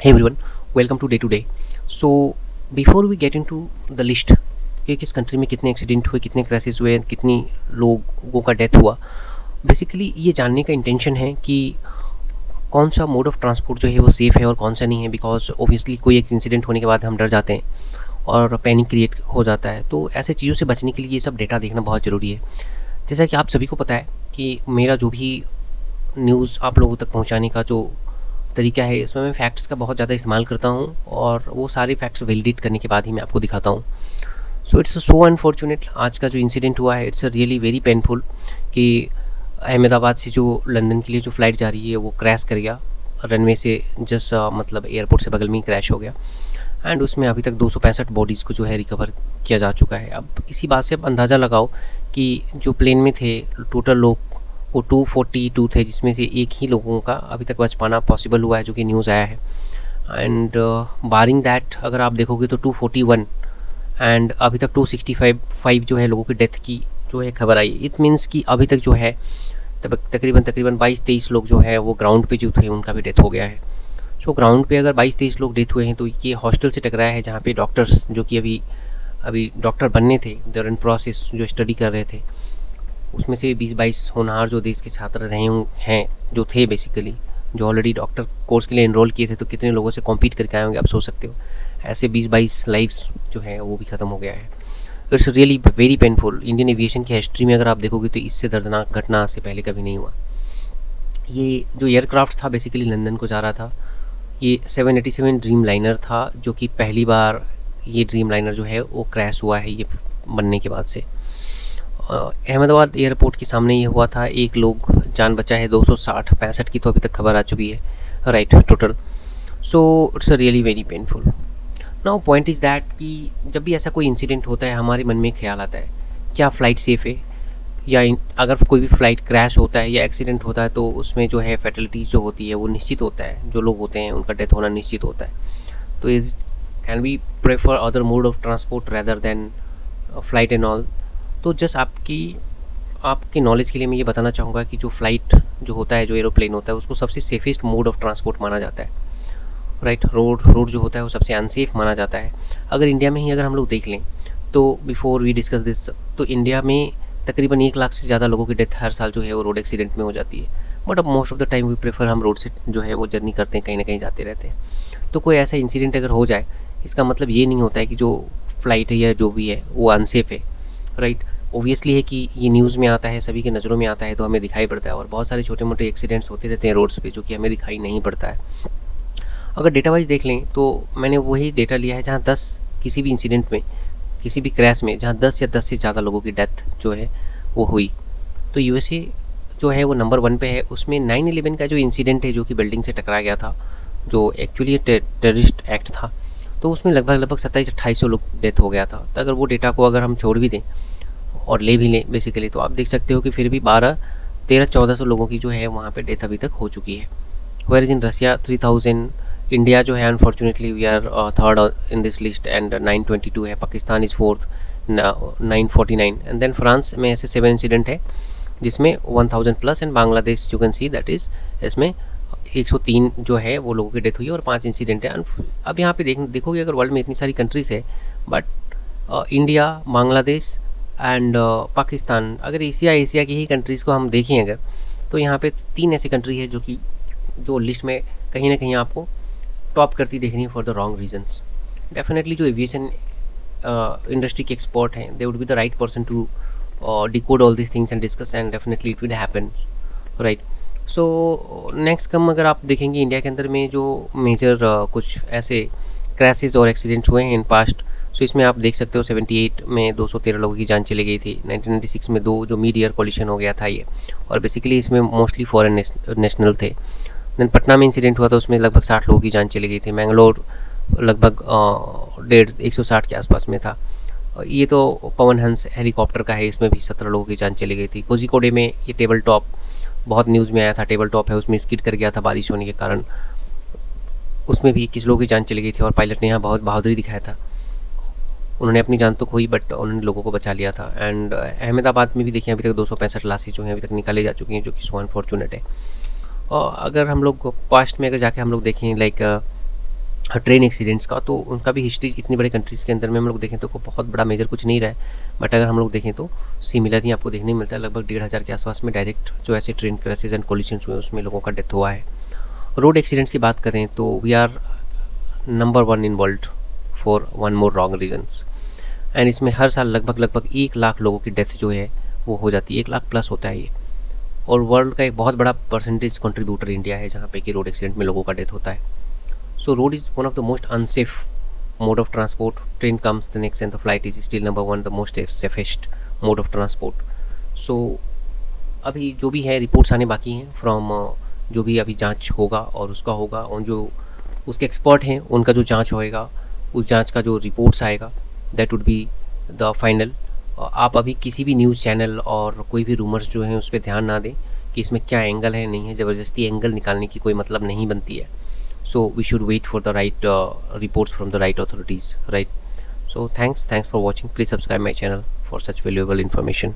Hey everyone, welcome to Day to Day. So before we get into the list कि किस country में कितने accident हुए, कितने क्रैशेस हुए, कितनी लोगों का डेथ हुआ, बेसिकली ये जानने का इंटेंशन है कि कौन सा मोड ऑफ ट्रांसपोर्ट जो है वो सेफ़ है और कौन सा नहीं है। बिकॉज ओबियसली कोई एक इंसिडेंट होने के बाद हम डर जाते हैं और पैनिक क्रिएट हो जाता है। तो ऐसे चीज़ों से बचने के लिए ये सब डेटा देखना बहुत ज़रूरी है। जैसा कि आप सभी को पता है कि मेरा जो भी न्यूज़ आप लोगों तक पहुंचाने का जो तरीका है, इसमें मैं फैक्ट्स का बहुत ज़्यादा इस्तेमाल करता हूं और वो सारे फैक्ट्स वैलिडेट करने के बाद ही मैं आपको दिखाता हूं। सो इट्स सो अनफॉर्चुनेट, आज का जो इंसिडेंट हुआ है इट्स रियली वेरी पेनफुल कि अहमदाबाद से जो लंदन के लिए जो फ़्लाइट जा रही है वो क्रैश कर गया रनवे से, जस्ट मतलब एयरपोर्ट से बगल में ही क्रैश हो गया। एंड उसमें अभी तक 265 बॉडीज़ को जो है रिकवर किया जा चुका है। अब इसी बात से आप अंदाज़ा लगाओ कि जो प्लेन में थे टोटल लोग वो 242 थे, जिसमें से एक ही लोगों का अभी तक बच पाना पॉसिबल हुआ है, जो कि न्यूज़ आया है। एंड बारिंग दैट अगर आप देखोगे तो 241 एंड अभी तक 265 जो है लोगों की डेथ की जो है खबर आई। इट मीन्स कि अभी तक जो है तकरीबन 22-23 लोग जो है वो ग्राउंड पे जो थे उनका भी डेथ हो गया है। सो ग्राउंड पे अगर 22-23 लोग डेथ हुए हैं तो ये हॉस्टल से टकराया है, जहाँ पे डॉक्टर्स जो कि अभी डॉक्टर बनने थे, देयर इन प्रोसेस जो स्टडी कर रहे थे, उसमें से 20-22 होनहार जो देश के छात्र रहे हैं जो थे बेसिकली, जो ऑलरेडी डॉक्टर कोर्स के लिए एनरोल किए थे, तो कितने लोगों से कॉम्पीट करके आए होंगे आप सोच सकते हो। ऐसे 20-22 लाइफ्स जो है वो भी ख़त्म हो गया है। It's really very painful. Indian aviation की हिस्ट्री में अगर आप देखोगे तो इससे दर्दनाक घटना से पहले कभी नहीं हुआ। ये जो एयरक्राफ्ट था बेसिकली लंदन को जा रहा था। ये 787 ड्रीम लाइनर था, जो कि पहली बार ये ड्रीम लाइनर जो है वो क्रैश हुआ है ये बनने के बाद से। अहमदाबाद एयरपोर्ट के सामने ये हुआ था। एक लोग जान बचा है, 265 की तो अभी तक खबर आ चुकी है, right, total. So it's really very painful. Now point is that कि जब भी ऐसा कोई इंसिडेंट होता है हमारे मन में एक ख्याल आता है, क्या फ़्लाइट सेफ़ है, या अगर कोई भी फ़्लाइट क्रैश होता है या एक्सीडेंट होता है तो उसमें जो है फैटलिटीज़ जो होती है वो निश्चित होता है, जो लोग होते हैं उनका डेथ होना निश्चित होता है। तो is can we prefer other mode of transport rather than flight and all. तो जस्ट आपकी नॉलेज के लिए मैं ये बताना चाहूँगा कि जो फ़्लाइट जो होता है, जो एरोप्लेन होता है, उसको सबसे सेफेस्ट मोड ऑफ ट्रांसपोर्ट माना जाता है, राइट। रोड जो होता है वो सबसे अनसेफ माना जाता है। अगर इंडिया में ही अगर हम लोग देख लें तो बिफोर वी डिस्कस दिस, तो इंडिया में तकरीबन 1 लाख से ज़्यादा लोगों की डेथ हर साल जो है वो रोड एक्सीडेंट में हो जाती है। बट अब most of the time we prefer हम रोड से जो है वो जर्नी करते हैं, कहीं ना कहीं जाते रहते हैं। तो कोई ऐसा इंसिडेंट अगर हो जाए, इसका मतलब ये नहीं होता है कि जो फ़्लाइट है या जो भी है वो अनसेफ है, राइट। ओबियसली है कि ये न्यूज़ में आता है, सभी के नज़रों में आता है, तो हमें दिखाई पड़ता है, और बहुत सारे छोटे मोटे एक्सीडेंट्स होते रहते हैं रोड्स पे जो कि हमें दिखाई नहीं पड़ता है। अगर डेटा वाइज देख लें तो मैंने वही डेटा लिया है जहाँ 10 किसी भी इंसिडेंट में, किसी भी क्रैश में जहाँ 10 या 10 से ज़्यादा लोगों की डेथ जो है वो हुई, तो यूएसए जो है वो नंबर 1 पे है। उसमें 9/11 का जो इंसिडेंट है, जो कि बिल्डिंग से टकरा गया था, जो एक्चुअली टेररिस्ट एक्ट था, तो उसमें लगभग 2700-2800 लोग डेथ हो गया था। तो अगर वो डेटा को अगर हम छोड़ भी दें और ले भी लें बेसिकली, तो आप देख सकते हो कि फिर भी 1300-1400 लोगों की जो है वहाँ पे डेथ अभी तक हो चुकी है। वेयर इन रसिया 3000, इंडिया जो है unfortunately we are third in this list and 922 है। Pakistan is 4th 949, and then France में ऐसे 7 इंसिडेंट है जिसमें 1000 plus, and Bangladesh you can see that is इसमें 103 जो है वो लोगों की डेथ हुई और 5 इंसिडेंट है। अब यहाँ पे देखोगे अगर वर्ल्ड में इतनी सारी कंट्रीज़ है, but India, Bangladesh and Pakistan, अगर एशिया की ही कंट्रीज़ को हम देखें अगर, तो यहाँ पे 3 ऐसी कंट्री है जो लिस्ट में कहीं ना कहीं आपको टॉप करती देखनी है for the wrong reasons. Definitely जो एविएशन इंडस्ट्री के एक्सपर्ट हैं, they would be the right person to decode all this things and discuss, and definitely it will happen, right. So next अगर आप देखेंगे इंडिया के अंदर में जो मेजर कुछ ऐसे क्रैशेज और एक्सीडेंट्स हुए हैं इन पास्ट, सो इसमें आप देख सकते हो 78 में 213 लोगों की जान चली गई थी। 1996 में 2 जो मिड ईयर कॉलिशन हो गया था ये, और बेसिकली इसमें मोस्टली फॉरेन नेशनल थे। देन पटना में इंसिडेंट हुआ था, उसमें लगभग 60 लोगों की जान चली गई थी। मैंगलोर लगभग 160 के आसपास में था। ये तो पवन हंस हेलीकॉप्टर का है, इसमें भी 17 लोगों की जान चली गई थी। कोझिकोडे में ये टेबल टॉप बहुत न्यूज़ में आया था, टेबल टॉप है, उसमें स्किड कर गया था बारिश होने के कारण, उसमें भी 21 लोगों की जान चली गई थी, और पायलट ने यहाँ बहुत बहादुरी दिखाया था। उन्होंने अपनी जान तो खोई बट उन्होंने लोगों को बचा लिया था। एंड अहमदाबाद में भी देखिए अभी तक 265 लाशें जो हैं अभी तक निकाली जा चुकी हैं, जो कि सो अनफॉर्चुनेट है। और अगर हम लोग पास्ट में अगर जाके हम लोग देखें, लाइक ट्रेन एक्सीडेंट्स का, तो उनका भी हिस्ट्री इतनी बड़ी कंट्रीज़ के अंदर में हम लोग देखें तो बहुत बड़ा मेजर कुछ नहीं रहा है, बट अगर हम लोग देखें तो सिमिलर ही आपको देखने मिलता है। लगभग 1,500 के आसपास में डायरेक्ट जो ऐसे ट्रेन क्रैशेज एंड कोलिशंस हुए उसमें लोगों का डेथ हुआ है। रोड एक्सीडेंट्स की बात करें तो we are number 1 in world for one more wrong reasons, and इसमें हर साल लगभग 1 लाख लोगों की डेथ जो है वो हो जाती है, 1 लाख प्लस होता है ये। और वर्ल्ड का एक बहुत बड़ा परसेंटेज कंट्रीब्यूटर इंडिया है जहाँ पे कि रोड एक्सीडेंट में लोगों का डेथ होता है। So road is one of the most unsafe mode of transport. Train comes the next and the flight is still number 1 the most safest mode of transport. So अभी जो भी है reports आने बाकी हैं फ्रॉम जो भी अभी जांच होगा और उसका होगा, और जो उसके एक्सपर्ट हैं उनका जो जांच होएगा, उस जांच का जो रिपोर्ट्स आएगा that would be the final. आप अभी किसी भी न्यूज़ चैनल और कोई भी रूमर्स जो हैं उस पर ध्यान ना दें कि इसमें क्या एंगल है नहीं है. ज़बरदस्ती एंगल निकालने की कोई मतलब नहीं बनती है. So we should wait for the right reports from the right authorities, right? So thanks for watching. Please subscribe my channel for such valuable information.